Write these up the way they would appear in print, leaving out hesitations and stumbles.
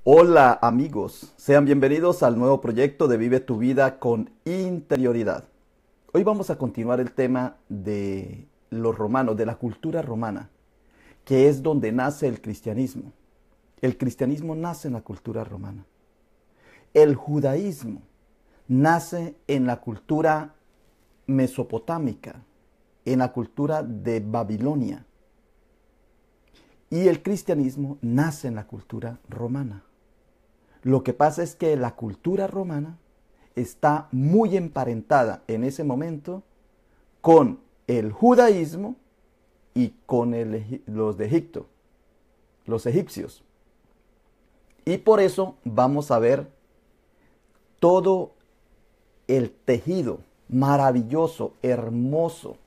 Hola amigos, sean bienvenidos al nuevo proyecto de Vive tu vida con interioridad. Hoy vamos a continuar el tema de los romanos, de la cultura romana, que es donde nace el cristianismo. El cristianismo nace en la cultura romana. El judaísmo nace en la cultura mesopotámica, en la cultura de Babilonia. Y el cristianismo nace en la cultura romana. Lo que pasa es que la cultura romana está muy emparentada en ese momento con el judaísmo y con los de Egipto, los egipcios. Y por eso vamos a ver todo el tejido maravilloso, hermoso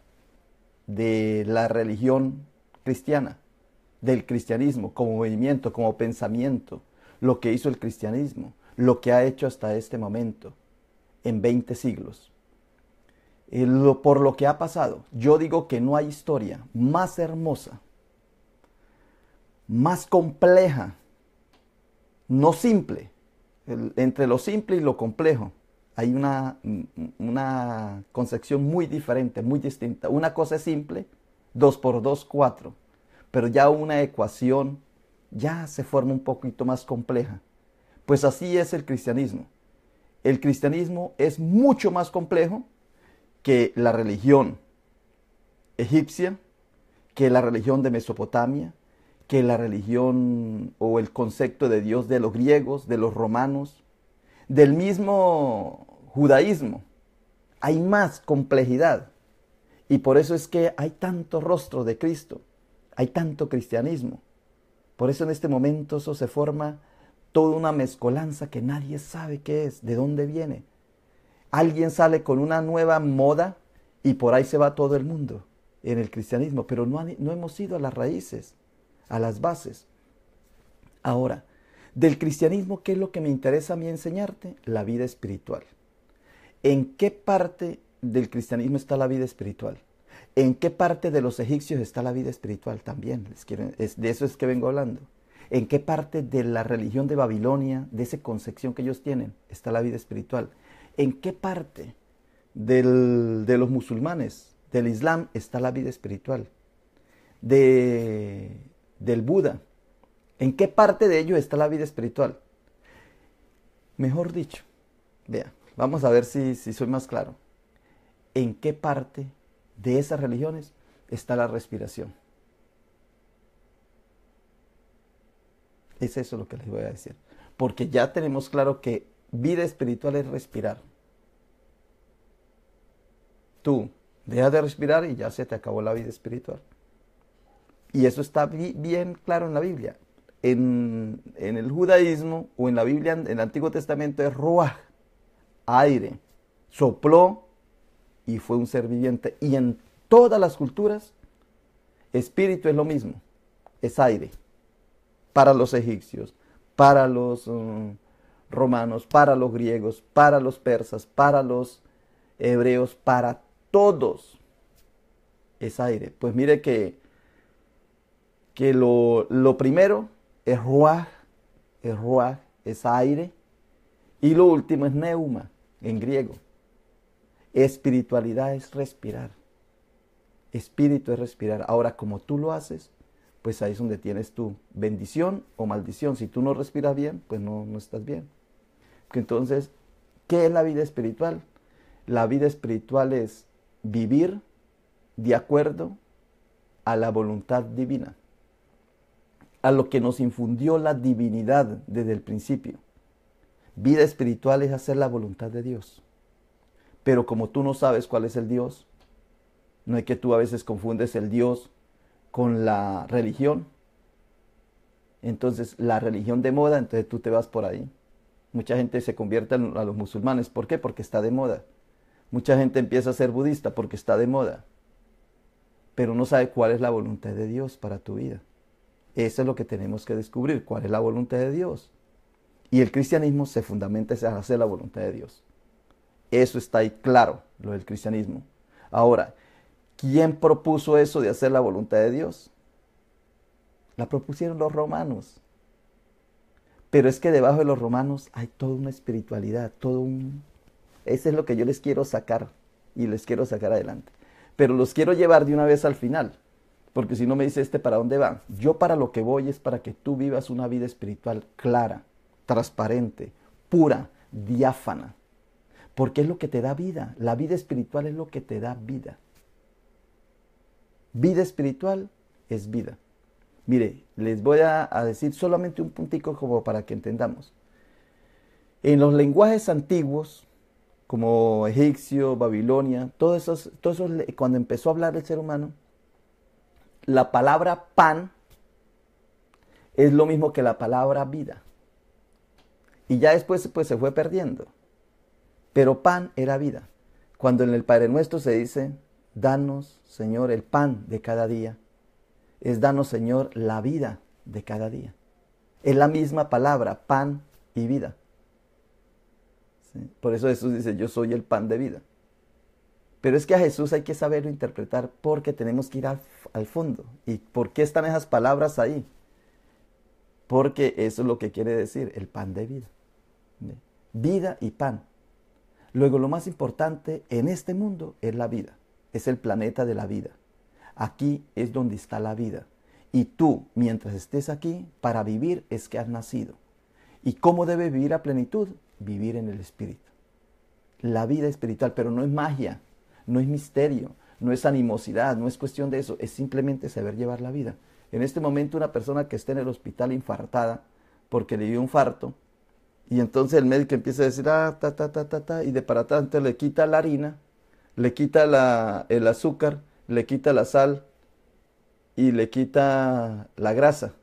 de la religión cristiana, del cristianismo como movimiento, como pensamiento, lo que hizo el cristianismo, lo que ha hecho hasta este momento, en 20 siglos. Por lo que ha pasado, yo digo que no hay historia más hermosa, más compleja, no simple. Entre lo simple y lo complejo hay una concepción muy diferente, muy distinta. Una cosa es simple, 2 por 2, 4, pero ya una ecuación ya se forma un poquito más compleja. Pues así es el cristianismo. El cristianismo es mucho más complejo que la religión egipcia, que la religión de Mesopotamia, que la religión o el concepto de Dios de los griegos, de los romanos, del mismo judaísmo. Hay más complejidad. Y por eso es que hay tanto rostro de Cristo, hay tanto cristianismo. Por eso en este momento eso se forma toda una mezcolanza que nadie sabe qué es, de dónde viene. Alguien sale con una nueva moda y por ahí se va todo el mundo en el cristianismo, pero no hemos ido a las raíces, a las bases. Ahora, del cristianismo, ¿qué es lo que me interesa a mí enseñarte? La vida espiritual. ¿En qué parte del cristianismo está la vida espiritual? ¿En qué parte de los egipcios está la vida espiritual también? De eso es que vengo hablando. ¿En qué parte de la religión de Babilonia, de esa concepción que ellos tienen, está la vida espiritual? ¿En qué parte de los musulmanes, del Islam, está la vida espiritual? Del Buda. ¿En qué parte de ellos está la vida espiritual? Mejor dicho, vea, vamos a ver si soy más claro. ¿En qué parte de esas religiones está la respiración? Es eso lo que les voy a decir. Porque ya tenemos claro que vida espiritual es respirar. Tú dejas de respirar y ya se te acabó la vida espiritual. Y eso está bien claro en la Biblia. En el judaísmo o en la Biblia, en el Antiguo Testamento es ruaj, aire. Sopló y fue un ser viviente. Y en todas las culturas, espíritu es lo mismo, es aire. Para los egipcios, para los romanos, para los griegos, para los persas, para los hebreos, para todos es aire. Pues mire que lo primero es ruaj, es aire, y lo último es neuma, en griego. Espiritualidad es respirar. Espíritu es respirar. Ahora, como tú lo haces, pues ahí es donde tienes tu bendición o maldición. Si tú no respiras bien, pues no estás bien. Entonces, ¿qué es la vida espiritual? La vida espiritual es vivir de acuerdo a la voluntad divina, a lo que nos infundió la divinidad desde el principio. Vida espiritual es hacer la voluntad de Dios. Pero como tú no sabes cuál es el Dios, no es que tú a veces confundes el Dios con la religión. Entonces, la religión de moda, entonces tú te vas por ahí. Mucha gente se convierte a los musulmanes. ¿Por qué? Porque está de moda. Mucha gente empieza a ser budista porque está de moda. Pero no sabe cuál es la voluntad de Dios para tu vida. Eso es lo que tenemos que descubrir, cuál es la voluntad de Dios. Y el cristianismo se fundamenta en hacer la voluntad de Dios. Eso está ahí claro, lo del cristianismo. Ahora, ¿quién propuso eso de hacer la voluntad de Dios? La propusieron los romanos. Pero es que debajo de los romanos hay toda una espiritualidad, todo un... Ese es lo que yo les quiero sacar y les quiero sacar adelante. Pero los quiero llevar de una vez al final, porque si no me dice para dónde va. Yo para lo que voy es para que tú vivas una vida espiritual clara, transparente, pura, diáfana. Porque es lo que te da vida. La vida espiritual es lo que te da vida. Vida espiritual es vida. Mire, les voy a decir solamente un puntico como para que entendamos. En los lenguajes antiguos, como egipcio, Babilonia, todos esos, cuando empezó a hablar el ser humano, la palabra pan es lo mismo que la palabra vida. Y ya después pues se fue perdiendo. Pero pan era vida. Cuando en el Padre Nuestro se dice, danos, Señor, el pan de cada día, es danos, Señor, la vida de cada día. Es la misma palabra, pan y vida. ¿Sí? Por eso Jesús dice, yo soy el pan de vida. Pero es que a Jesús hay que saberlo interpretar porque tenemos que ir al fondo. ¿Y por qué están esas palabras ahí? Porque eso es lo que quiere decir, el pan de vida. ¿Sí? Vida y pan. Luego, lo más importante en este mundo es la vida. Es el planeta de la vida. Aquí es donde está la vida. Y tú, mientras estés aquí, para vivir es que has nacido. ¿Y cómo debes vivir a plenitud? Vivir en el Espíritu. La vida espiritual, pero no es magia, no es misterio, no es animosidad, no es cuestión de eso, es simplemente saber llevar la vida. En este momento una persona que esté en el hospital infartada porque le dio un infarto, y entonces el médico empieza a decir, y de para tanto le quita la harina, le quita el azúcar, le quita la sal y le quita la grasa.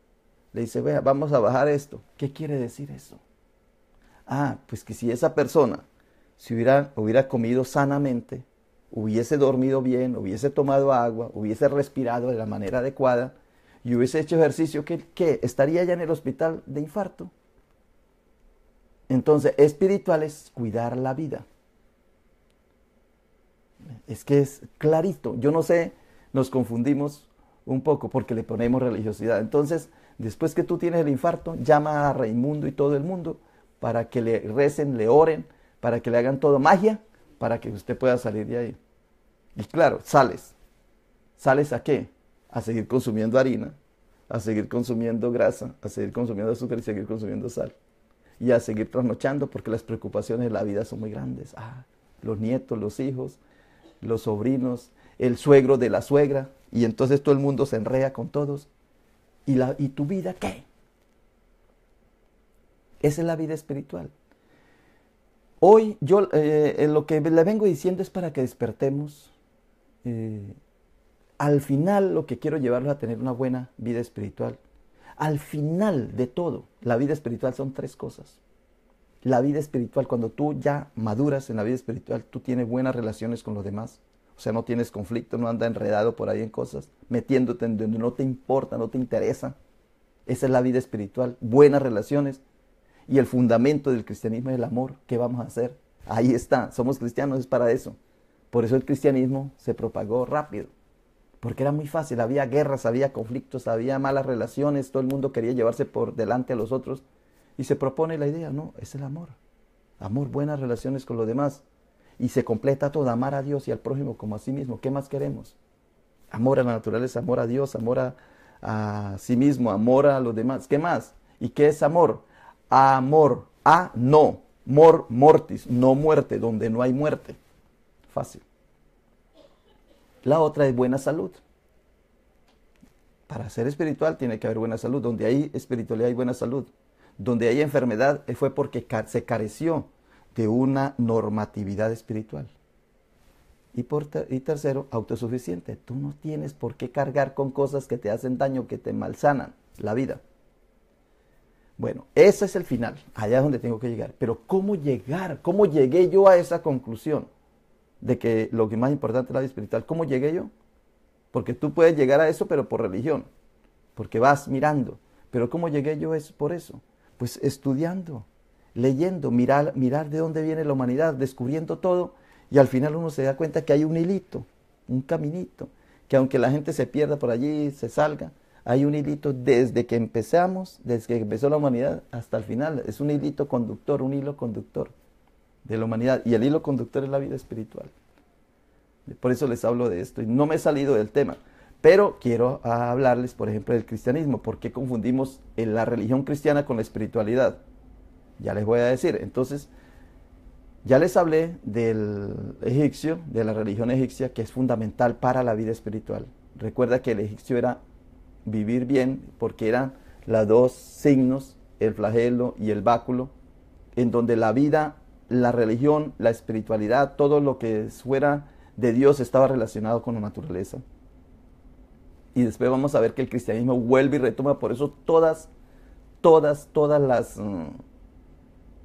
Le dice, vea, vamos a bajar esto. ¿Qué quiere decir eso? Pues que si esa persona si hubiera comido sanamente, hubiese dormido bien, hubiese tomado agua, hubiese respirado de la manera adecuada y hubiese hecho ejercicio, ¿qué? ¿Estaría ya en el hospital de infarto? Entonces, espiritual es cuidar la vida. Es que es clarito. Yo no sé, nos confundimos un poco porque le ponemos religiosidad. Entonces, después que tú tienes el infarto, llama a Raimundo y todo el mundo para que le recen, le oren, para que le hagan todo magia, para que usted pueda salir de ahí. Y claro, sales. ¿Sales a qué? A seguir consumiendo harina, a seguir consumiendo grasa, a seguir consumiendo azúcar y seguir consumiendo sal. Y a seguir trasnochando porque las preocupaciones de la vida son muy grandes. Los nietos, los hijos, los sobrinos, el suegro de la suegra. Y entonces todo el mundo se enreda con todos. ¿Y tu vida qué? Esa es la vida espiritual. Hoy yo lo que le vengo diciendo es para que despertemos. Al final lo que quiero llevarlos a tener una buena vida espiritual. Al final de todo, la vida espiritual son 3 cosas. La vida espiritual, cuando tú ya maduras en la vida espiritual, tú tienes buenas relaciones con los demás. O sea, no tienes conflicto, no andas enredado por ahí en cosas, metiéndote en donde no te importa, no te interesa. Esa es la vida espiritual, buenas relaciones. Y el fundamento del cristianismo es el amor. ¿Qué vamos a hacer? Ahí está, somos cristianos, es para eso. Por eso el cristianismo se propagó rápido. Porque era muy fácil, había guerras, había conflictos, había malas relaciones, todo el mundo quería llevarse por delante a los otros. Y se propone la idea, no, es el amor. Amor, buenas relaciones con los demás. Y se completa todo, amar a Dios y al prójimo como a sí mismo. ¿Qué más queremos? Amor a la naturaleza, amor a Dios, amor a sí mismo, amor a los demás. ¿Qué más? ¿Y qué es amor? Amor, no, mor mortis, no muerte, donde no hay muerte. Fácil. La otra es buena salud. Para ser espiritual tiene que haber buena salud. Donde hay espiritualidad hay buena salud. Donde hay enfermedad fue porque se careció de una normatividad espiritual. Y tercero, autosuficiente. Tú no tienes por qué cargar con cosas que te hacen daño, que te malsanan la vida. Bueno, ese es el final. Allá es donde tengo que llegar. Pero ¿cómo llegar? ¿Cómo llegué yo a esa conclusión? De que lo que más importante es la vida espiritual. ¿Cómo llegué yo? Porque tú puedes llegar a eso, pero por religión. Porque vas mirando. Pero ¿cómo llegué yo por eso? Pues estudiando, leyendo, mirar de dónde viene la humanidad, descubriendo todo. Y al final uno se da cuenta que hay un hilito, un caminito. Que aunque la gente se pierda por allí, se salga, hay un hilito desde que empezamos, desde que empezó la humanidad hasta el final. Es un hilito conductor, un hilo conductor de la humanidad. Y el hilo conductor es la vida espiritual. Por eso les hablo de esto. Y no me he salido del tema. Pero quiero hablarles, por ejemplo, del cristianismo. ¿Por qué confundimos la religión cristiana con la espiritualidad? Ya les voy a decir. Entonces, ya les hablé del egipcio, de la religión egipcia, que es fundamental para la vida espiritual. Recuerda que el egipcio era vivir bien, porque eran los dos signos, el flagelo y el báculo, en donde la vida, la religión, la espiritualidad, todo lo que fuera de Dios estaba relacionado con la naturaleza. Y después vamos a ver que el cristianismo vuelve y retoma, por eso todas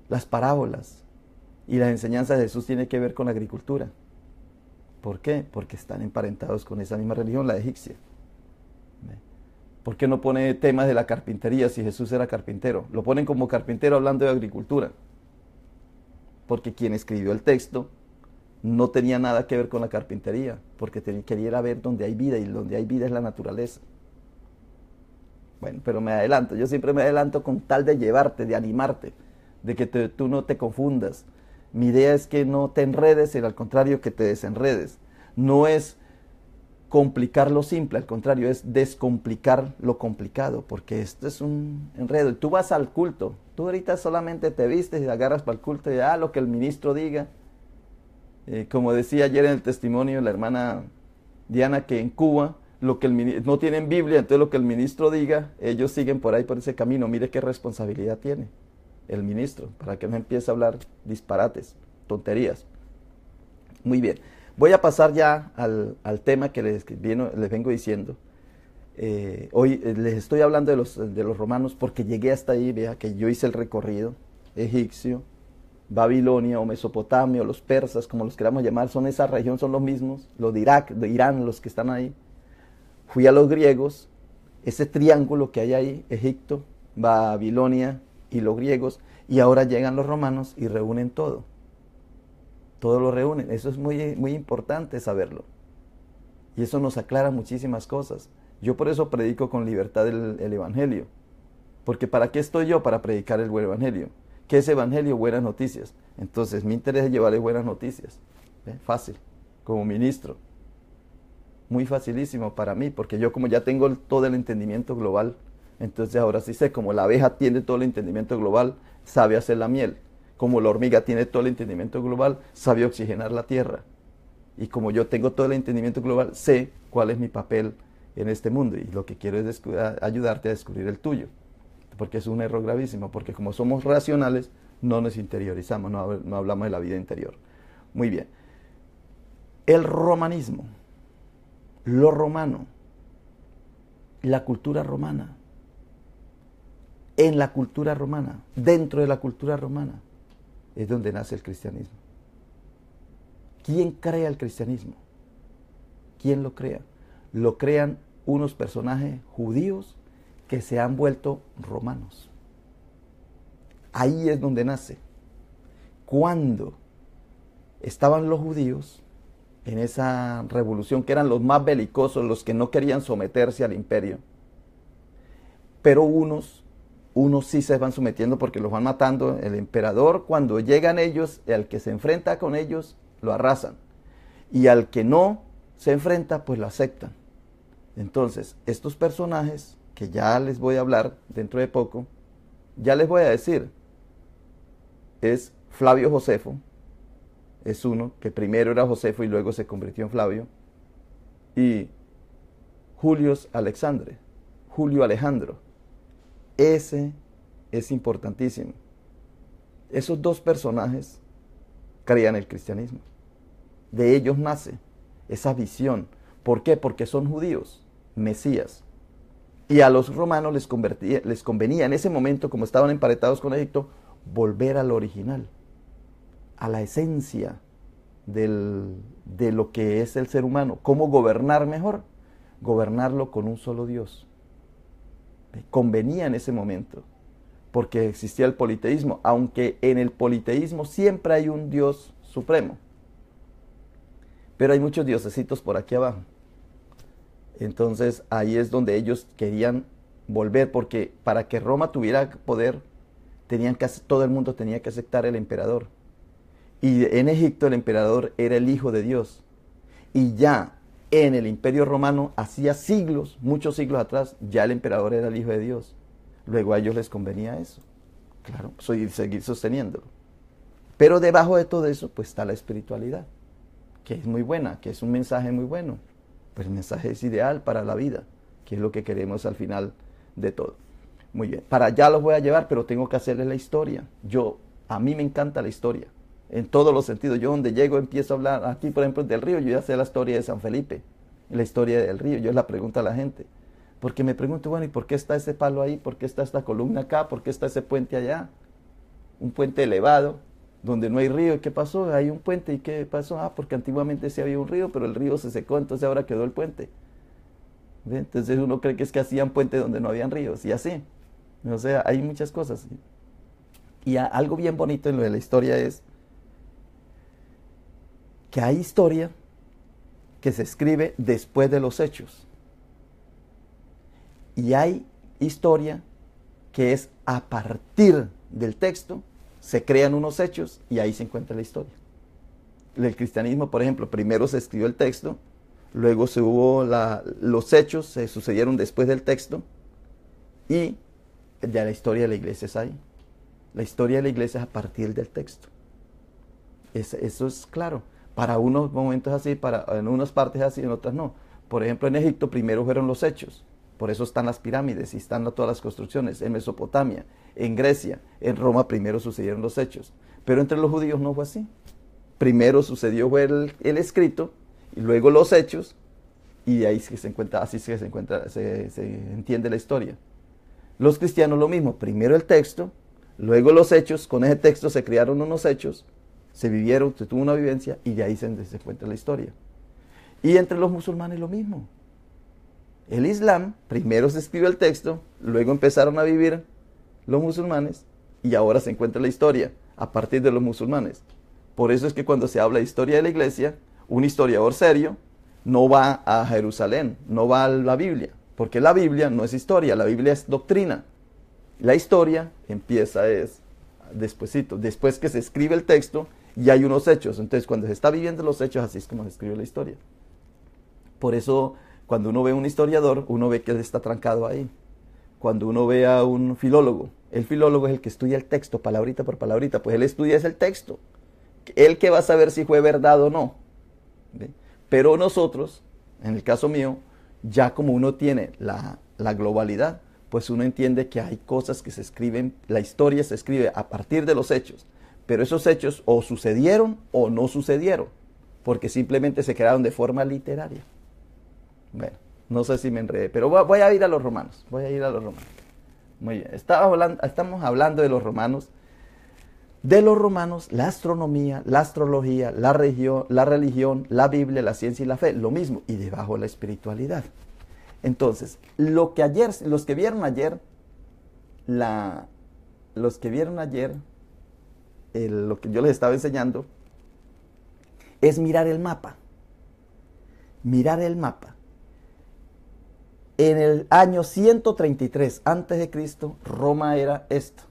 las parábolas y las enseñanzas de Jesús tienen que ver con la agricultura. ¿Por qué? Porque están emparentados con esa misma religión, la egipcia. ¿Por qué no pone temas de la carpintería si Jesús era carpintero? Lo ponen como carpintero hablando de agricultura. Porque quien escribió el texto no tenía nada que ver con la carpintería, porque quería ver donde hay vida, y donde hay vida es la naturaleza. Bueno, pero me adelanto, yo siempre me adelanto con tal de llevarte, de animarte, de que tú no te confundas. Mi idea es que no te enredes, sino al contrario que te desenredes. No es complicar lo simple, al contrario, es descomplicar lo complicado, porque esto es un enredo. Tú vas al culto, tú ahorita solamente te vistes y agarras para el culto y lo que el ministro diga. Como decía ayer en el testimonio la hermana Diana, que en Cuba no tienen Biblia, entonces lo que el ministro diga, ellos siguen por ahí por ese camino. Mire qué responsabilidad tiene el ministro, para que no empiece a hablar disparates, tonterías. Muy bien, voy a pasar ya al tema que les vengo diciendo. Hoy les estoy hablando de los romanos porque llegué hasta ahí, vea que yo hice el recorrido egipcio, Babilonia o Mesopotamia o los persas, como los queramos llamar, son esa región, son los mismos, los de Irak, de Irán, los que están ahí. Fui a los griegos, ese triángulo que hay ahí, Egipto, Babilonia y los griegos, y ahora llegan los romanos y reúnen todo. Todo lo reúnen, eso es muy, muy importante saberlo. Y eso nos aclara muchísimas cosas. Yo por eso predico con libertad el Evangelio. Porque ¿para qué estoy yo? Para predicar el buen Evangelio. ¿Qué es Evangelio? Buenas noticias. Entonces mi interés es llevarles buenas noticias. Fácil, como ministro. Muy facilísimo para mí, porque yo como ya tengo todo el entendimiento global, entonces ahora sí sé, como la abeja tiene todo el entendimiento global, sabe hacer la miel. Como la hormiga tiene todo el entendimiento global, sabe oxigenar la tierra. Y como yo tengo todo el entendimiento global, sé cuál es mi papel en este mundo. Y lo que quiero es ayudarte a descubrir el tuyo. Porque es un error gravísimo, porque como somos racionales, no nos interiorizamos, no hablamos de la vida interior. Muy bien. El romanismo, lo romano, la cultura romana, en la cultura romana, dentro de la cultura romana, es donde nace el cristianismo. ¿Quién crea el cristianismo? ¿Quién lo crea? Lo crean unos personajes judíos que se han vuelto romanos. Ahí es donde nace. Cuando estaban los judíos en esa revolución, que eran los más belicosos, los que no querían someterse al imperio, pero unos sí se van sometiendo porque los van matando. El emperador, cuando llegan ellos, el que se enfrenta con ellos, lo arrasan. Y al que no se enfrenta, pues lo aceptan. Entonces, estos personajes, que ya les voy a hablar dentro de poco, ya les voy a decir, es Flavio Josefo, es uno que primero era Josefo y luego se convirtió en Flavio, y Julio Alejandro, ese es importantísimo. Esos dos personajes creían el cristianismo, de ellos nace esa visión. ¿Por qué? Porque son judíos, Mesías. Y a los romanos les convenía en ese momento, como estaban emparentados con Egipto, volver al original, a la esencia de lo que es el ser humano. ¿Cómo gobernar mejor? Gobernarlo con un solo Dios. Convenía en ese momento, porque existía el politeísmo, aunque en el politeísmo siempre hay un Dios supremo. Pero hay muchos diosesitos por aquí abajo. Entonces ahí es donde ellos querían volver, porque para que Roma tuviera poder, todo el mundo tenía que aceptar el emperador. Y en Egipto el emperador era el hijo de Dios. Y ya en el Imperio Romano, hacía siglos, muchos siglos atrás, ya el emperador era el hijo de Dios. Luego a ellos les convenía eso. Claro, seguir sosteniéndolo. Pero debajo de todo eso, pues está la espiritualidad, que es muy buena, que es un mensaje muy bueno. Pues el mensaje es ideal para la vida, que es lo que queremos al final de todo. Muy bien, para allá los voy a llevar, pero tengo que hacerles la historia. A mí me encanta la historia, en todos los sentidos. Yo donde llego empiezo a hablar, aquí por ejemplo del río, yo ya sé la historia de San Felipe, la historia del río, yo la pregunto a la gente. Porque me pregunto, bueno, ¿y por qué está ese palo ahí? ¿Por qué está esta columna acá? ¿Por qué está ese puente allá? Un puente elevado, donde no hay río. ¿Y qué pasó? Hay un puente. ¿Y qué pasó? Ah, porque antiguamente sí había un río, pero el río se secó, entonces ahora quedó el puente. ¿Ve? Entonces uno cree que es que hacían puentes donde no habían ríos, y así. O sea, hay muchas cosas. Y algo bien bonito en lo de la historia es que hay historia que se escribe después de los hechos. Y hay historia que es a partir del texto, se crean unos hechos y ahí se encuentra la historia. El cristianismo, por ejemplo, primero se escribió el texto, luego los hechos se sucedieron después del texto, y ya la historia de la iglesia es ahí. La historia de la iglesia es a partir del texto. Eso es claro. Para unos momentos así, en unas partes así, en otras no. Por ejemplo, en Egipto primero fueron los hechos. Por eso están las pirámides y están todas las construcciones. En Mesopotamia, en Grecia, en Roma primero sucedieron los hechos. Pero entre los judíos no fue así. Primero fue el escrito, y luego los hechos, y de ahí se entiende la historia. Los cristianos lo mismo, primero el texto, luego los hechos, con ese texto se crearon unos hechos, se tuvo una vivencia, y de ahí se encuentra la historia. Y entre los musulmanes lo mismo. El Islam, primero se escribió el texto, luego empezaron a vivir los musulmanes, y ahora se encuentra la historia a partir de los musulmanes. Por eso es que cuando se habla de historia de la iglesia, un historiador serio no va a Jerusalén, no va a la Biblia, porque la Biblia no es historia, la Biblia es doctrina. La historia empieza despuesito, después que se escribe el texto y hay unos hechos. Entonces cuando se está viviendo los hechos, así es como se escribe la historia. Por eso cuando uno ve a un historiador, uno ve que él está trancado ahí. Cuando uno ve a un filólogo, el filólogo es el que estudia el texto, palabrita por palabrita, pues él estudia el texto. Él que va a saber si fue verdad o no. ¿Ve? Pero nosotros, en el caso mío, ya como uno tiene la globalidad, pues uno entiende que hay cosas que se escriben, la historia se escribe a partir de los hechos, pero esos hechos o sucedieron o no sucedieron, porque simplemente se crearon de forma literaria. Bueno, no sé si me enredé, pero voy a ir a los romanos, Muy bien, estamos hablando de los romanos. De los romanos, la astronomía, la astrología, la religión, la Biblia, la ciencia y la fe, lo mismo, y debajo la espiritualidad. Entonces, los que vieron ayer, lo que yo les estaba enseñando, es mirar el mapa. Mirar el mapa. En el año 133 a.C., Roma era esto.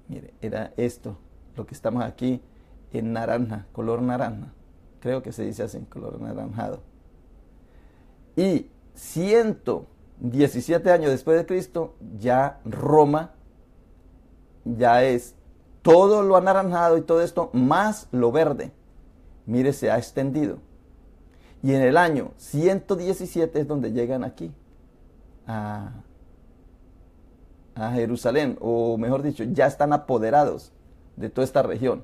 Mire, era esto, lo que estamos aquí en naranja, color naranja. Creo que se dice así, color anaranjado. Y 117 años después de Cristo, ya Roma ya es todo lo anaranjado y todo esto, más lo verde. Mire, se ha extendido. Y en el año 117 es donde llegan aquí, a Jerusalén, o mejor dicho, ya están apoderados de toda esta región.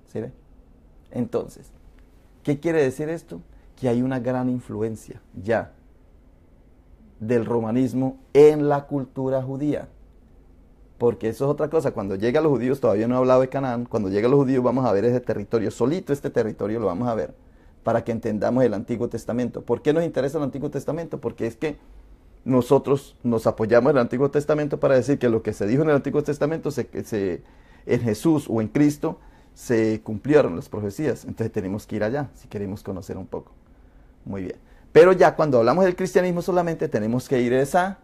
¿Sí ve? Entonces, ¿qué quiere decir esto? Que hay una gran influencia ya del romanismo en la cultura judía. Porque eso es otra cosa. Cuando llegan los judíos, todavía no he hablado de Canaán, cuando llegan los judíos vamos a ver ese territorio, solito este territorio lo vamos a ver, para que entendamos el Antiguo Testamento. ¿Por qué nos interesa el Antiguo Testamento? Porque es que nosotros nos apoyamos en el Antiguo Testamento para decir que lo que se dijo en el Antiguo Testamento, en Jesús o en Cristo, se cumplieron las profecías. Entonces tenemos que ir allá si queremos conocer un poco. Muy bien. Pero ya cuando hablamos del cristianismo solamente tenemos que ir a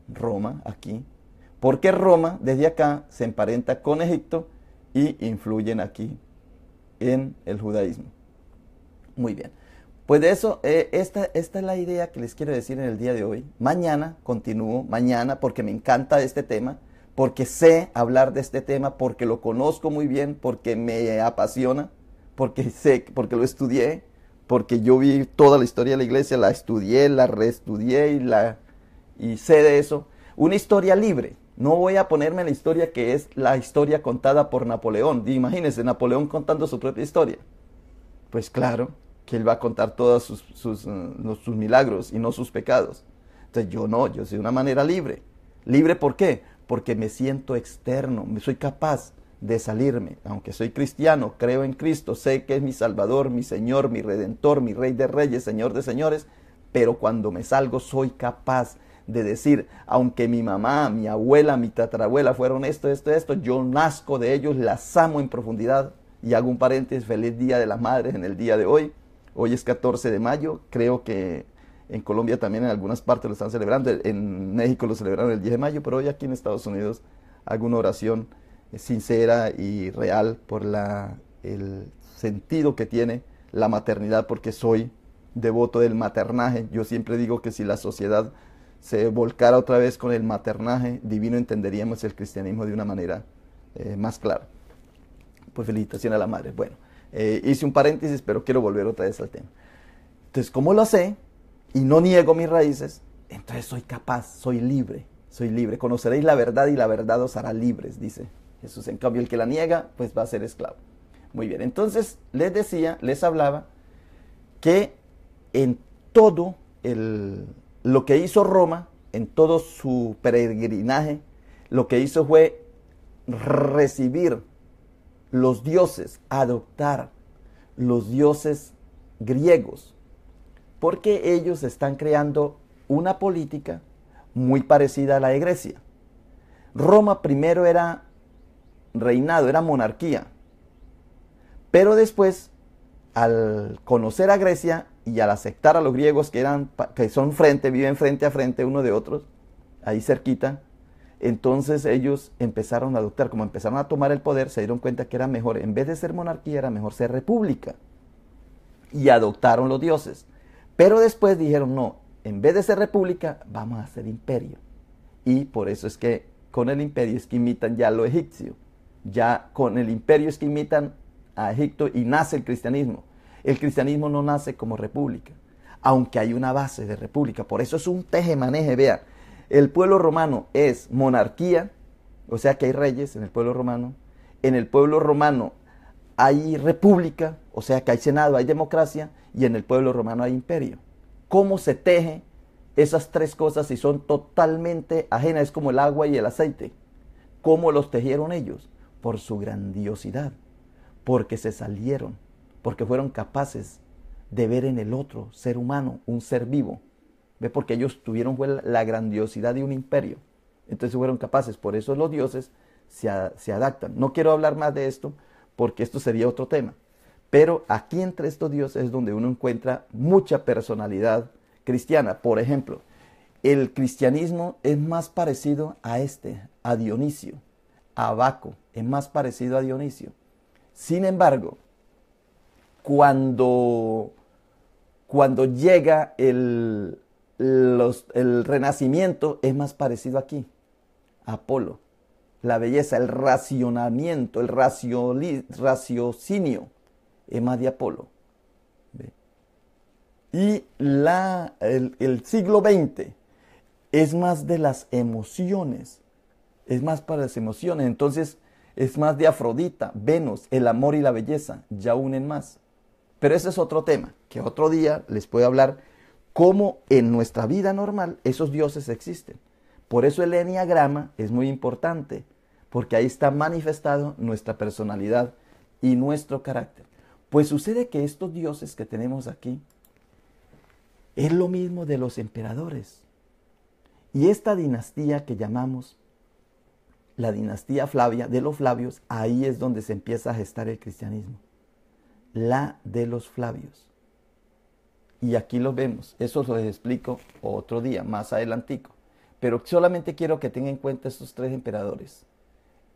Roma, aquí, porque Roma desde acá se emparenta con Egipto y influyen aquí en el judaísmo. Muy bien. Pues de eso, esta es la idea que les quiero decir en el día de hoy. Mañana continúo, mañana, porque me encanta este tema, porque sé hablar de este tema, porque lo conozco muy bien, porque me apasiona, porque sé, porque lo estudié, porque yo vi toda la historia de la iglesia, la estudié, la reestudié y sé de eso. Una historia libre. No voy a ponerme la historia que es la historia contada por Napoleón. Imagínense, Napoleón contando su propia historia. Pues claro que él va a contar todos sus milagros y no sus pecados. Entonces yo no, yo soy de una manera libre. ¿Libre por qué? Porque me siento externo, me soy capaz de salirme. Aunque soy cristiano, creo en Cristo, sé que es mi Salvador, mi Señor, mi Redentor, mi Rey de Reyes, Señor de Señores, pero cuando me salgo soy capaz de decir, aunque mi mamá, mi abuela, mi tatarabuela fueron esto, yo nazco de ellos, las amo en profundidad. Y hago un paréntesis, feliz Día de las Madres en el día de hoy. Hoy es 14 de mayo, creo que en Colombia también en algunas partes lo están celebrando, en México lo celebraron el 10 de mayo, pero hoy aquí en Estados Unidos hago una oración sincera y real por el sentido que tiene la maternidad, porque soy devoto del maternaje. Yo siempre digo que si la sociedad se volcara otra vez con el maternaje divino, entenderíamos el cristianismo de una manera más clara. Pues felicitación a la madre. Bueno, hice un paréntesis, pero quiero volver otra vez al tema. Entonces, como lo sé y no niego mis raíces, entonces soy capaz, soy libre. Conoceréis la verdad y la verdad os hará libres, dice Jesús. En cambio, el que la niega, pues va a ser esclavo. Muy bien, entonces les hablaba que en todo lo que hizo Roma, en todo su peregrinaje, lo que hizo fue recibir los dioses, adoptar los dioses griegos, porque ellos están creando una política muy parecida a la de Grecia. Roma primero era reinado, era monarquía, pero después, al conocer a Grecia y al aceptar a los griegos que son viven frente a frente uno de otros, ahí cerquita, entonces ellos empezaron a adoptar, como empezaron a tomar el poder, se dieron cuenta que era mejor, en vez de ser monarquía, era mejor ser república. Y adoptaron los dioses. Pero después dijeron, no, en vez de ser república, vamos a ser imperio. Y por eso es que con el imperio es que imitan ya lo egipcio. Ya con el imperio es que imitan a Egipto y nace el cristianismo. El cristianismo no nace como república, aunque hay una base de república. Por eso es un tejemaneje, vean. El pueblo romano es monarquía, o sea que hay reyes en el pueblo romano. En el pueblo romano hay república, o sea que hay senado, hay democracia. Y en el pueblo romano hay imperio. ¿Cómo se teje esas tres cosas si son totalmente ajenas? Es como el agua y el aceite. ¿Cómo los tejieron ellos? Por su grandiosidad, porque se salieron, porque fueron capaces de ver en el otro ser humano un ser vivo. ¿Ve? Porque ellos tuvieron la grandiosidad de un imperio. Entonces fueron capaces. Por eso los dioses se adaptan. No quiero hablar más de esto porque esto sería otro tema. Pero aquí entre estos dioses es donde uno encuentra mucha personalidad cristiana. Por ejemplo, el cristianismo es más parecido a Dionisio, a Baco, es más parecido a Dionisio. Sin embargo, cuando llega el renacimiento, es más parecido aquí, a Apolo. La belleza, el racionamiento, el raciocinio, es más de Apolo. ¿Ve? Y el siglo XX es más de las emociones, es más para las emociones. Entonces es más de Afrodita, Venus, el amor y la belleza, ya unen más. Pero ese es otro tema, que otro día les puedo hablar cómo en nuestra vida normal esos dioses existen. Por eso el enneagrama es muy importante, porque ahí está manifestado nuestra personalidad y nuestro carácter. Pues sucede que estos dioses que tenemos aquí es lo mismo de los emperadores. Y esta dinastía que llamamos la dinastía Flavia, de los Flavios, ahí es donde se empieza a gestar el cristianismo. La de los Flavios. Y aquí los vemos. Eso los explico otro día, más adelantico. Pero solamente quiero que tengan en cuenta estos tres emperadores.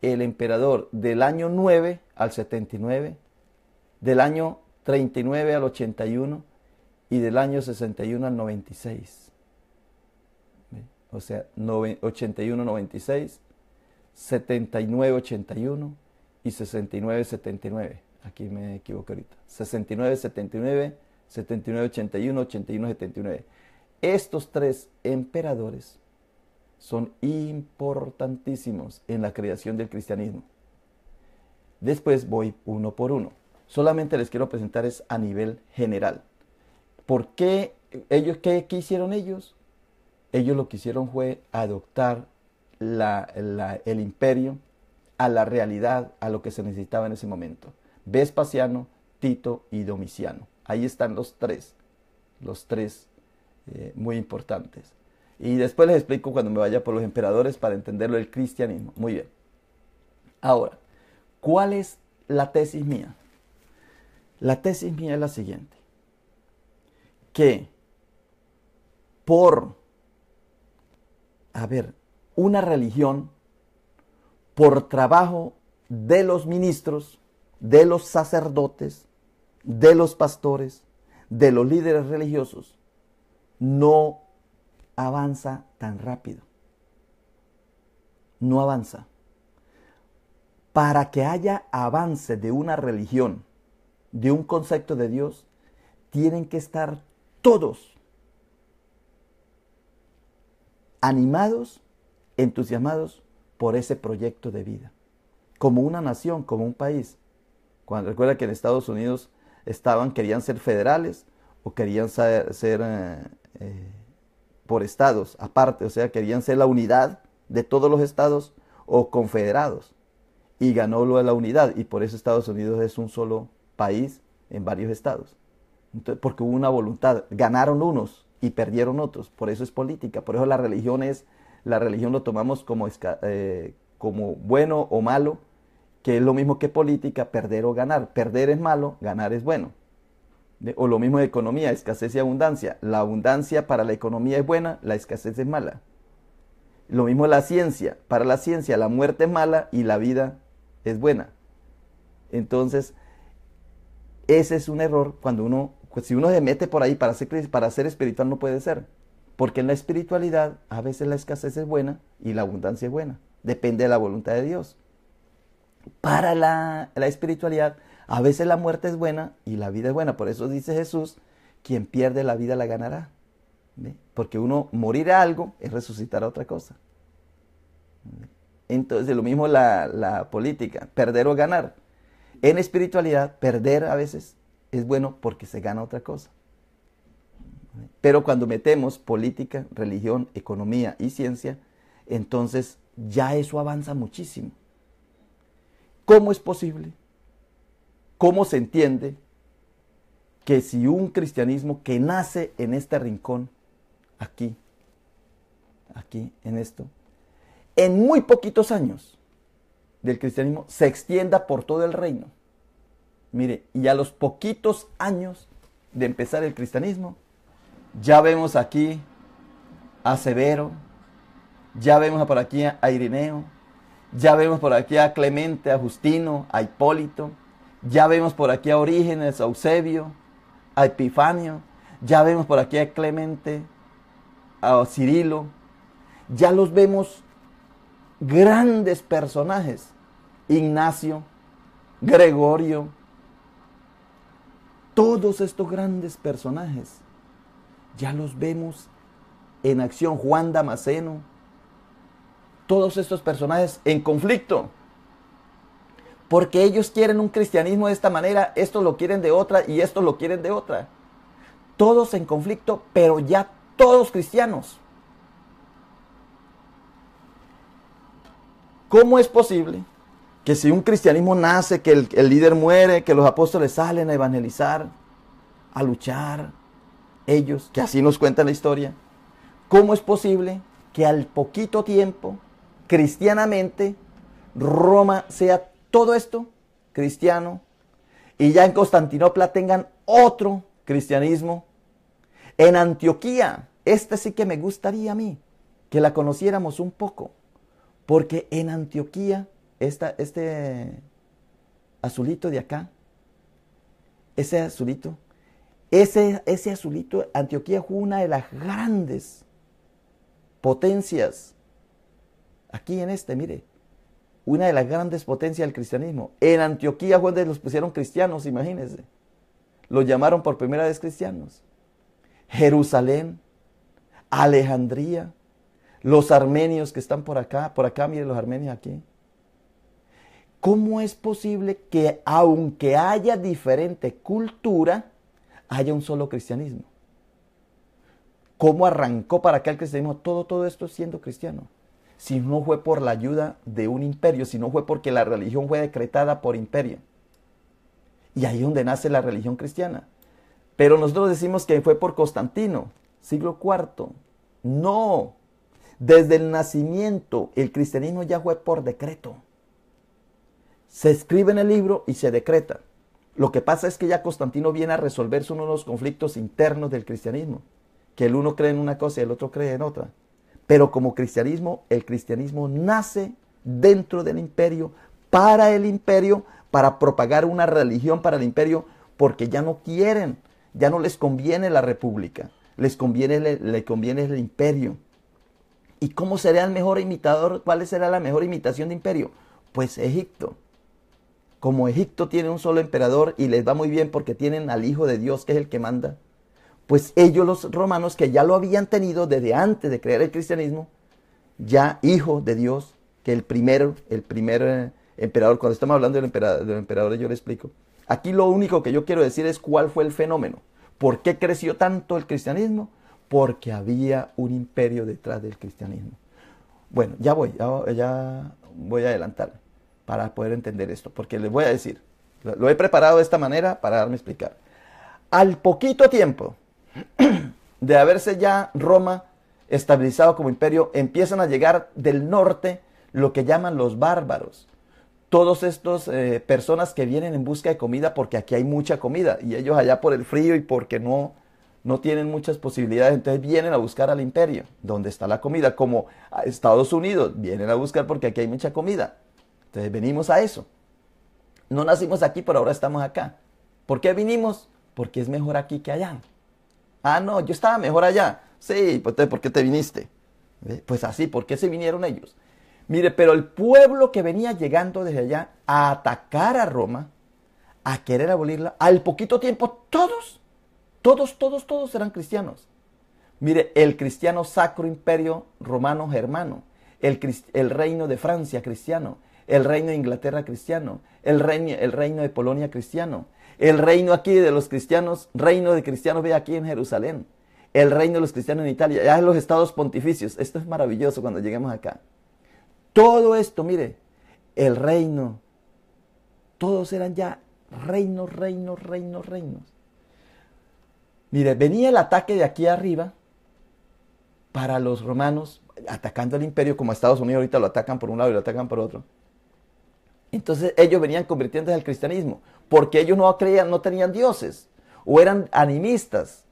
El emperador del año 9 al 79, del año 39 al 81 y del año 61 al 96. O sea, 81-96, 79-81 y 69-79. Aquí me equivoqué ahorita. 69-79, 79-81, 81-79. Estos tres emperadores son importantísimos en la creación del cristianismo. Después voy uno por uno. Solamente les quiero presentar es a nivel general. ¿Por qué ellos, qué hicieron ellos? Ellos lo que hicieron fue adoptar el imperio a la realidad, a lo que se necesitaba en ese momento. Vespasiano, Tito y Domiciano. Ahí están los tres muy importantes. Y después les explico cuando me vaya por los emperadores para entenderlo del cristianismo. Muy bien. Ahora, ¿cuál es la tesis mía? La tesis mía es la siguiente. Que una religión, por trabajo de los ministros, de los sacerdotes, de los pastores, de los líderes religiosos, no avanza tan rápido. No avanza. Para que haya avance de una religión, de un concepto de Dios, tienen que estar todos animados, entusiasmados por ese proyecto de vida. Como una nación, como un país. Cuando recuerda que en Estados Unidos querían ser federales o querían ser por estados aparte, o sea, querían ser la unidad de todos los estados o confederados. Y ganó lo de la unidad, y por eso Estados Unidos es un solo país en varios estados. Entonces, porque hubo una voluntad, ganaron unos y perdieron otros, por eso es política, por eso la religión lo tomamos como bueno o malo, que es lo mismo que política, perder o ganar. Perder es malo, ganar es bueno. O lo mismo de economía, escasez y abundancia. La abundancia para la economía es buena, la escasez es mala. Lo mismo la ciencia. Para la ciencia la muerte es mala y la vida es buena. Entonces, ese es un error cuando si uno se mete por ahí para ser espiritual no puede ser. Porque en la espiritualidad a veces la escasez es buena y la abundancia es buena. Depende de la voluntad de Dios. Para la espiritualidad, a veces la muerte es buena y la vida es buena. Por eso dice Jesús, quien pierde la vida la ganará. ¿Ve? Porque uno morir a algo es resucitar a otra cosa. ¿Ve? Entonces, lo mismo la política, perder o ganar. En espiritualidad, perder a veces es bueno porque se gana otra cosa. ¿Ve? Pero cuando metemos política, religión, economía y ciencia, entonces ya eso avanza muchísimo. ¿Cómo es posible? ¿Cómo se entiende que si un cristianismo que nace en este rincón, aquí, en esto, en muy poquitos años del cristianismo, se extienda por todo el reino? Mire, y a los poquitos años de empezar el cristianismo, ya vemos aquí a Severo, ya vemos por aquí a Ireneo, ya vemos por aquí a Clemente, a Justino, a Hipólito, ya vemos por aquí a Orígenes, a Eusebio, a Epifanio, ya vemos por aquí a Clemente, a Cirilo, ya los vemos grandes personajes, Ignacio, Gregorio, todos estos grandes personajes, ya los vemos en acción, Juan Damasceno, todos estos personajes en conflicto. Porque ellos quieren un cristianismo de esta manera, estos lo quieren de otra y estos lo quieren de otra. Todos en conflicto, pero ya todos cristianos. ¿Cómo es posible que si un cristianismo nace, que el líder muere, que los apóstoles salen a evangelizar, a luchar, ellos, que así nos cuentan la historia, cómo es posible que al poquito tiempo, cristianamente, Roma sea todo esto cristiano y ya en Constantinopla tengan otro cristianismo En Antioquía, esta sí que me gustaría a mí, que la conociéramos un poco, porque en Antioquía, este azulito de acá, ese azulito, ese azulito, Antioquía fue una de las grandes potencias, aquí en mire, una de las grandes potencias del cristianismo. En Antioquía fue donde los pusieron cristianos, imagínense. Los llamaron por primera vez cristianos. Jerusalén, Alejandría, los armenios que están por acá, miren los armenios aquí. ¿Cómo es posible que aunque haya diferente cultura, haya un solo cristianismo? ¿Cómo arrancó para acá el cristianismo? Todo esto siendo cristiano. Si no fue por la ayuda de un imperio, si no fue porque la religión fue decretada por imperio. Y ahí es donde nace la religión cristiana. Pero nosotros decimos que fue por Constantino, siglo IV. No, desde el nacimiento el cristianismo ya fue por decreto. Se escribe en el libro y se decreta. Lo que pasa es que ya Constantino viene a resolverse uno de los conflictos internos del cristianismo. Que el uno cree en una cosa y el otro cree en otra. Pero como cristianismo, el cristianismo nace dentro del imperio, para propagar una religión para el imperio, porque ya no quieren, ya no les conviene la república, le conviene el imperio. ¿Y cómo será el mejor imitador? ¿Cuál será la mejor imitación de imperio? Pues Egipto. Como Egipto tiene un solo emperador y les va muy bien porque tienen al Hijo de Dios, que es el que manda, pues ellos, los romanos, que ya lo habían tenido desde antes de crear el cristianismo, ya Hijo de Dios, que el primer emperador, cuando estamos hablando del emperador, yo le explico. Aquí lo único que yo quiero decir es cuál fue el fenómeno. ¿Por qué creció tanto el cristianismo? Porque había un imperio detrás del cristianismo. Bueno, ya voy a adelantar para poder entender esto, porque les voy a decir, lo he preparado de esta manera para darme a explicar. Al poquito tiempo de haberse ya Roma estabilizado como imperio, empiezan a llegar del norte lo que llaman los bárbaros. Todos estos personas que vienen en busca de comida porque aquí hay mucha comida y ellos allá por el frío y porque no tienen muchas posibilidades, entonces vienen a buscar al imperio, donde está la comida, como a Estados Unidos, vienen a buscar porque aquí hay mucha comida. Entonces venimos a eso. No nacimos aquí, pero ahora estamos acá. ¿Por qué vinimos? Porque es mejor aquí que allá. Ah, no, yo estaba mejor allá. Sí, pues ¿por qué te viniste? Pues así, ¿por qué se vinieron ellos? Mire, pero el pueblo que venía llegando desde allá a atacar a Roma, a querer abolirla, al poquito tiempo todos eran cristianos. Mire, el cristiano Sacro Imperio Romano Germano, el reino de Francia cristiano, el reino de Inglaterra cristiano, el reino de Polonia cristiano, el reino aquí de los cristianos, reino de cristianos ve aquí en Jerusalén, el reino de los cristianos en Italia, ya en los estados pontificios. Esto es maravilloso cuando lleguemos acá. Todo esto, mire, el reino, todos eran ya reinos. Mire, venía el ataque de aquí arriba para los romanos, atacando el imperio, como a Estados Unidos ahorita lo atacan por un lado y lo atacan por otro. Entonces ellos venían convirtiéndose al cristianismo, porque ellos no creían, no tenían dioses, o eran animistas.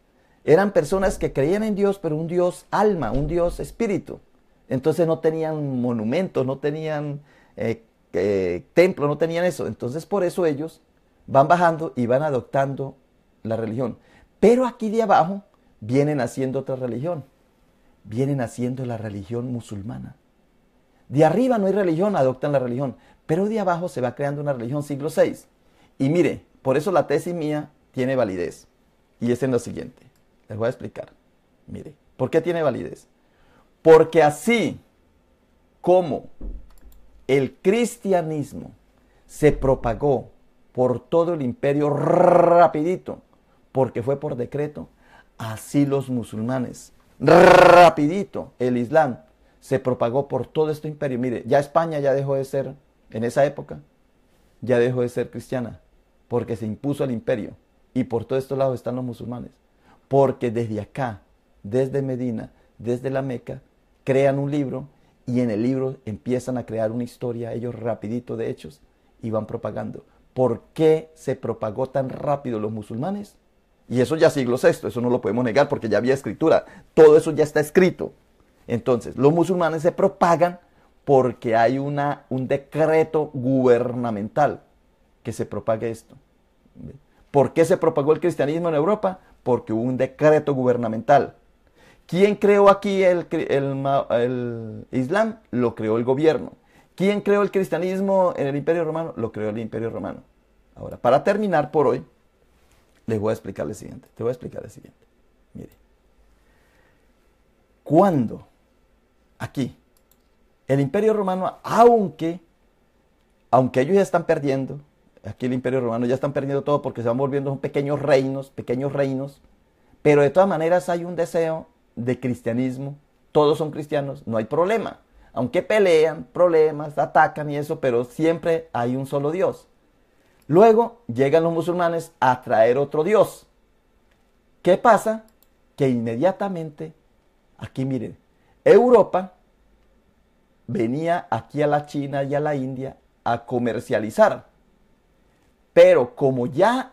Eran personas que creían en Dios, pero un Dios alma, un Dios espíritu. Entonces no tenían monumentos, no tenían templos, no tenían eso. Entonces por eso ellos van bajando y van adoptando la religión. Pero aquí de abajo vienen haciendo otra religión. Vienen haciendo la religión musulmana. De arriba no hay religión, adoptan la religión. Pero de abajo se va creando una religión siglo VI. Y mire, por eso la tesis mía tiene validez. Y es en lo siguiente. Les voy a explicar. Mire, ¿por qué tiene validez? Porque así como el cristianismo se propagó por todo el imperio rapidito, porque fue por decreto, así los musulmanes, rapidito, el Islam se propagó por todo este imperio. Mire, ya España ya dejó de ser, en esa época, ya dejó de ser cristiana, porque se impuso el imperio. Y por todos estos lados están los musulmanes. Porque desde acá, desde Medina, desde la Meca, crean un libro y en el libro empiezan a crear una historia, ellos rapidito de hechos, y van propagando. ¿Por qué se propagó tan rápido los musulmanes? Y eso ya siglo sexto, eso no lo podemos negar porque ya había escritura. Todo eso ya está escrito. Entonces, los musulmanes se propagan porque hay un decreto gubernamental que se propague esto. ¿Por qué se propagó el cristianismo en Europa? Porque hubo un decreto gubernamental. ¿Quién creó aquí el Islam? Lo creó el gobierno. ¿Quién creó el cristianismo en el Imperio Romano? Lo creó el Imperio Romano. Ahora, para terminar por hoy, les voy a explicar lo siguiente. Te voy a explicar lo siguiente. Mire. Cuando aquí el Imperio Romano, aunque ellos ya están perdiendo, aquí el Imperio Romano ya están perdiendo todo porque se van volviendo pequeños reinos, pero de todas maneras hay un deseo de cristianismo, todos son cristianos, no hay problema. Aunque pelean, problemas, atacan y eso, pero siempre hay un solo Dios. Luego llegan los musulmanes a traer otro Dios. ¿Qué pasa? Que inmediatamente, aquí miren, Europa venía aquí a la China y a la India a comercializar. Pero como ya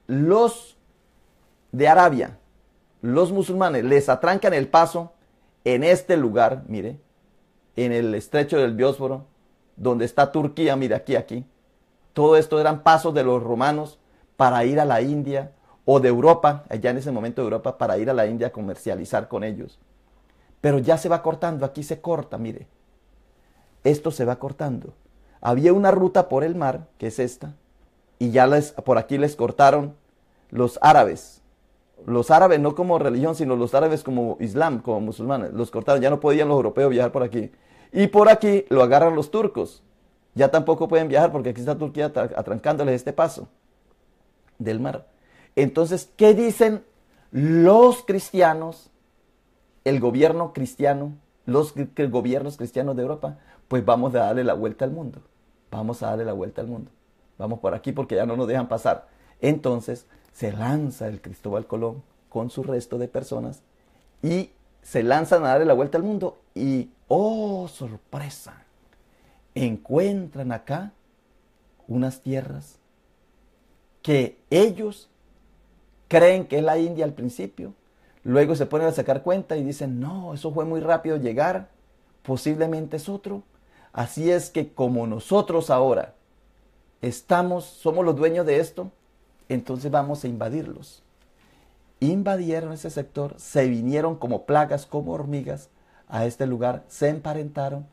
los de Arabia, los musulmanes, les atrancan el paso en este lugar, mire, en el estrecho del Biosforo, donde está Turquía, mire, aquí. Todo esto eran pasos de los romanos para ir a la India, o de Europa, allá en ese momento de Europa, para ir a la India a comercializar con ellos. Pero ya se va cortando, aquí se corta, mire. Esto se va cortando. Había una ruta por el mar, que es esta, y ya por aquí les cortaron los árabes. Los árabes no como religión, sino los árabes como Islam, como musulmanes. Los cortaron, ya no podían los europeos viajar por aquí. Y por aquí lo agarran los turcos. Ya tampoco pueden viajar porque aquí está Turquía atrancándoles este paso del mar. Entonces, ¿qué dicen los cristianos, el gobierno cristiano, los gobiernos cristianos de Europa? Pues vamos a darle la vuelta al mundo. Vamos a darle la vuelta al mundo. Vamos por aquí porque ya no nos dejan pasar. Entonces se lanza el Cristóbal Colón con su resto de personas y se lanzan a darle la vuelta al mundo y, ¡oh, sorpresa! Encuentran acá unas tierras que ellos creen que es la India al principio, luego se ponen a sacar cuenta y dicen, no, eso fue muy rápido llegar, posiblemente es otro. Así es que como nosotros ahora somos los dueños de esto, entonces vamos a invadirlos. Invadieron ese sector, se vinieron como plagas, como hormigas a este lugar, se emparentaron.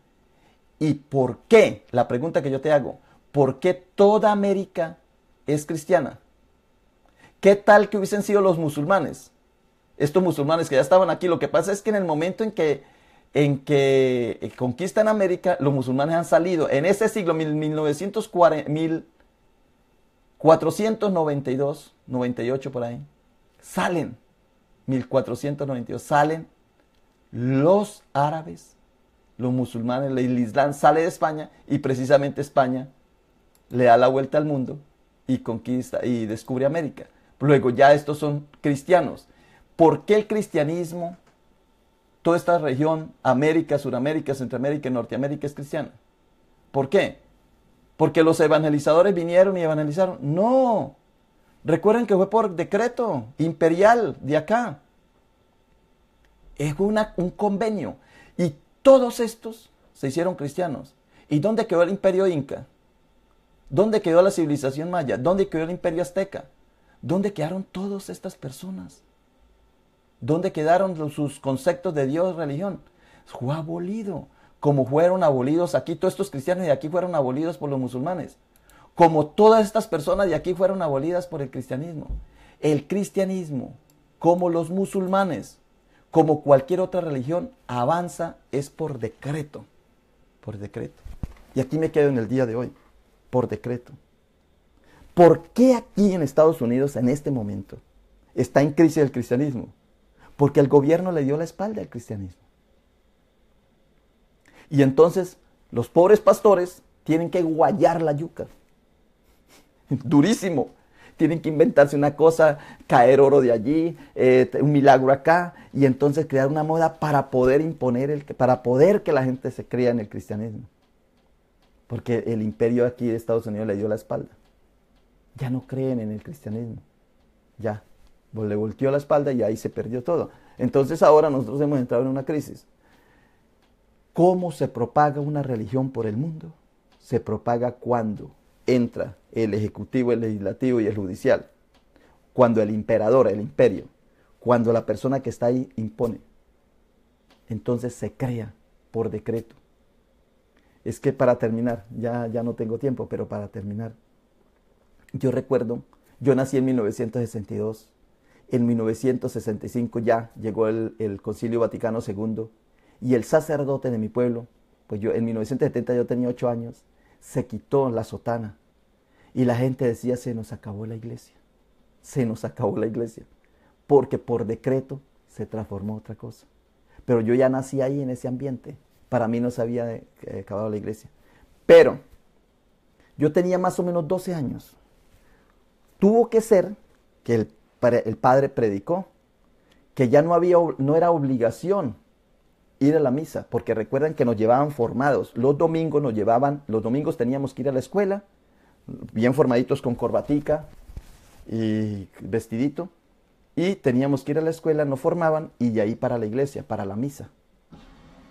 ¿Y por qué? La pregunta que yo te hago, ¿por qué toda América es cristiana? ¿Qué tal que hubiesen sido los musulmanes? Estos musulmanes que ya estaban aquí, lo que pasa es que en el momento en que conquistan América, los musulmanes han salido. En ese siglo, 1492, 98 por ahí, salen, 1492, salen los árabes, los musulmanes, el Islam sale de España y precisamente España le da la vuelta al mundo y conquista y descubre América. Luego ya estos son cristianos. ¿Por qué el cristianismo, toda esta región, América, Suramérica, Centroamérica y Norteamérica es cristiana? ¿Por qué? ¿Porque los evangelizadores vinieron y evangelizaron? No. Recuerden que fue por decreto imperial de acá. Es un convenio. Y todos estos se hicieron cristianos. ¿Y dónde quedó el imperio inca? ¿Dónde quedó la civilización maya? ¿Dónde quedó el imperio azteca? ¿Dónde quedaron todas estas personas? ¿Dónde quedaron sus conceptos de Dios, religión? Fue abolido. Como fueron abolidos aquí, todos estos cristianos de aquí fueron abolidos por los musulmanes. Como todas estas personas de aquí fueron abolidas por el cristianismo. El cristianismo, como los musulmanes, como cualquier otra religión, avanza es por decreto. Por decreto. Y aquí me quedo en el día de hoy. Por decreto. ¿Por qué aquí en Estados Unidos, en este momento, está en crisis el cristianismo? Porque el gobierno le dio la espalda al cristianismo. Y entonces los pobres pastores tienen que guayar la yuca. Durísimo. Tienen que inventarse una cosa, caer oro de allí, un milagro acá, y entonces crear una moda para poder imponer, para poder que la gente se crea en el cristianismo. Porque el imperio aquí de Estados Unidos le dio la espalda. Ya no creen en el cristianismo. Ya. le volteó la espalda y ahí se perdió todo. Entonces ahora nosotros hemos entrado en una crisis. ¿Cómo se propaga una religión por el mundo? Se propaga cuando entra el ejecutivo, el legislativo y el judicial. Cuando el emperador, el imperio, cuando la persona que está ahí impone. Entonces se crea por decreto. Es que para terminar, ya no tengo tiempo, pero para terminar, yo recuerdo, yo nací en 1962, en 1965 ya llegó el Concilio Vaticano II y el sacerdote de mi pueblo, pues yo en 1970 yo tenía 8 años, se quitó la sotana y la gente decía, se nos acabó la iglesia, se nos acabó la iglesia, porque por decreto se transformó otra cosa. Pero yo ya nací ahí en ese ambiente, para mí no se había acabado la iglesia. Pero yo tenía más o menos 12 años. Tuvo que ser que el padre predicó que ya no era obligación ir a la misa, porque recuerdan que nos llevaban formados. Los domingos teníamos que ir a la escuela, bien formaditos con corbatica y vestidito, y teníamos que ir a la escuela, nos formaban y de ahí para la iglesia, para la misa.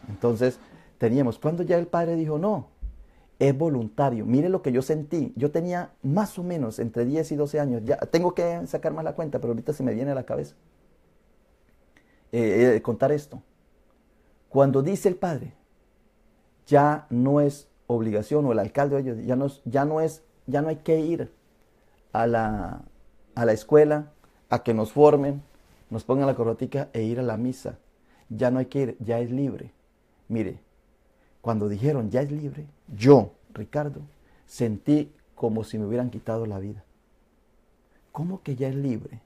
Entonces teníamos, cuando ya el padre dijo, no, es voluntario. Mire lo que yo sentí. Yo tenía más o menos entre 10 y 12 años. Ya tengo que sacar más la cuenta, pero ahorita se me viene a la cabeza contar esto. Cuando dice el padre, ya no es obligación, o el alcalde, ellos, ya no hay que ir a la escuela, a que nos formen, nos pongan la corbatica e ir a la misa. Ya no hay que ir, ya es libre. Mire, cuando dijeron ya es libre, yo, Ricardo, sentí como si me hubieran quitado la vida. ¿Cómo que ya es libre?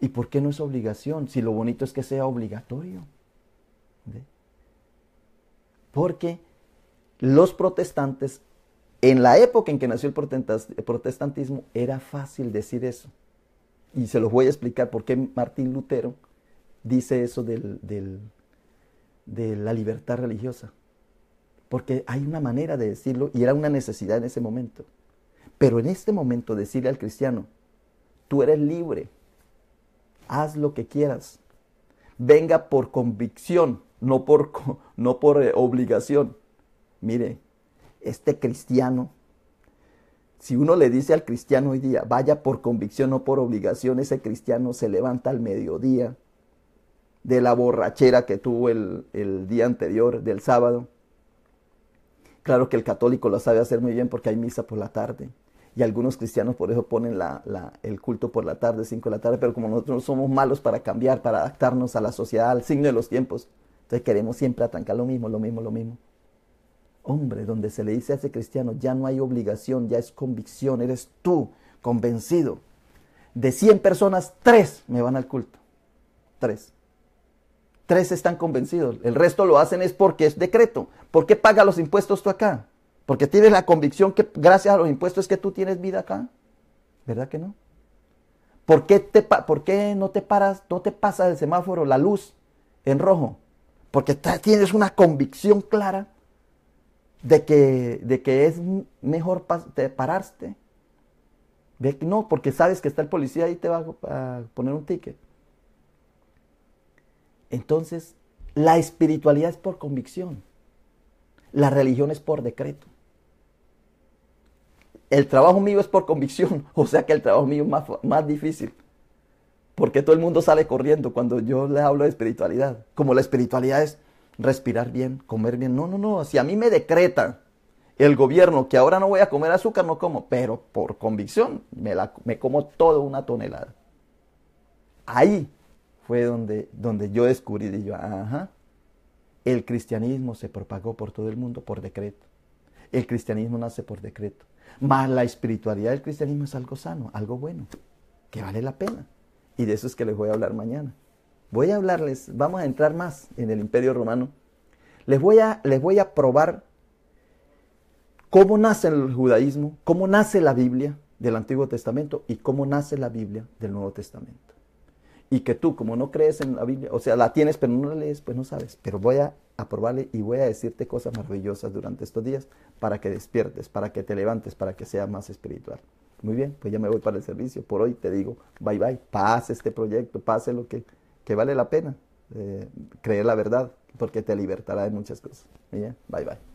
¿Y por qué no es obligación? Si lo bonito es que sea obligatorio. ¿Ve? Porque los protestantes, en la época en que nació el protestantismo, era fácil decir eso. Y se los voy a explicar por qué Martín Lutero dice eso de la libertad religiosa. Porque hay una manera de decirlo y era una necesidad en ese momento. Pero en este momento decirle al cristiano, tú eres libre, haz lo que quieras, venga por convicción, no por obligación. Mire, este cristiano, si uno le dice al cristiano hoy día, vaya por convicción, no por obligación, ese cristiano se levanta al mediodía de la borrachera que tuvo el día anterior, del sábado. Claro que el católico lo sabe hacer muy bien porque hay misa por la tarde. Y algunos cristianos por eso ponen el culto por la tarde, 5 de la tarde, pero como nosotros somos malos para cambiar, para adaptarnos a la sociedad, al signo de los tiempos, entonces queremos siempre atancar lo mismo. Hombre, donde se le dice a ese cristiano, ya no hay obligación, ya es convicción, eres tú convencido. De 100 personas, 3 me van al culto. 3 están convencidos. El resto lo hacen es porque es decreto. ¿Por qué pagas los impuestos tú acá? Porque tienes la convicción que gracias a los impuestos es que tú tienes vida acá. ¿Verdad que no? ¿Por qué no te pasa el semáforo, la luz en rojo? Porque tienes una convicción clara de que es mejor pararte. No, porque sabes que está el policía y te va a poner un ticket. Entonces, la espiritualidad es por convicción. La religión es por decreto. El trabajo mío es por convicción, o sea que el trabajo mío es más difícil. Porque todo el mundo sale corriendo cuando yo les hablo de espiritualidad. Como la espiritualidad es respirar bien, comer bien. No. Si a mí me decreta el gobierno que ahora no voy a comer azúcar, no como. Pero por convicción me como toda una tonelada. Ahí fue donde yo descubrí, dije, ajá, el cristianismo se propagó por todo el mundo por decreto. El cristianismo nace por decreto. Más la espiritualidad del cristianismo es algo sano, algo bueno, que vale la pena. Y de eso es que les voy a hablar mañana. Vamos a entrar más en el Imperio Romano. Les voy a probar cómo nace el judaísmo, cómo nace la Biblia del Antiguo Testamento y cómo nace la Biblia del Nuevo Testamento. Y que tú, como no crees en la Biblia, o sea, la tienes pero no la lees, pues no sabes. Pero voy a probarle y voy a decirte cosas maravillosas durante estos días para que despiertes, para que te levantes, para que seas más espiritual. Muy bien, pues ya me voy para el servicio. Por hoy te digo, bye bye, pase este proyecto, pase lo que vale la pena. Creer la verdad, porque te libertará de muchas cosas. Muy bien, bye bye.